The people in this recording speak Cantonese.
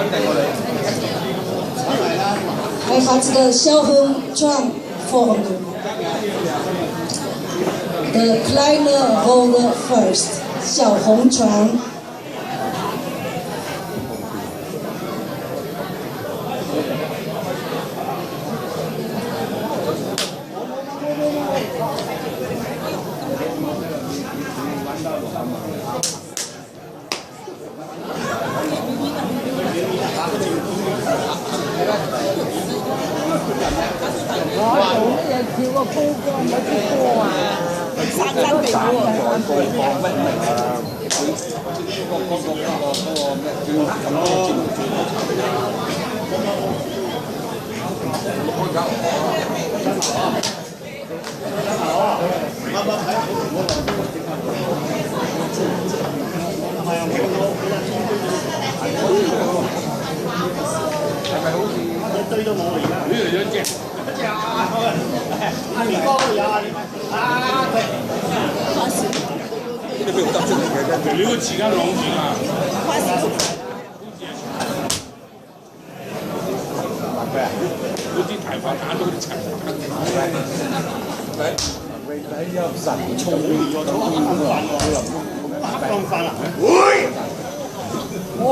I have the Xiaoheng for the climber hold first. 小红船。跳個高光嗰啲歌啊，山山地喎。一堆都冇而家。呢兩隻。阿年哥都有啊！你個時間浪住啊！嗰啲提法打到啲齊。你有神衝咗都黑當飯啊！會。哇！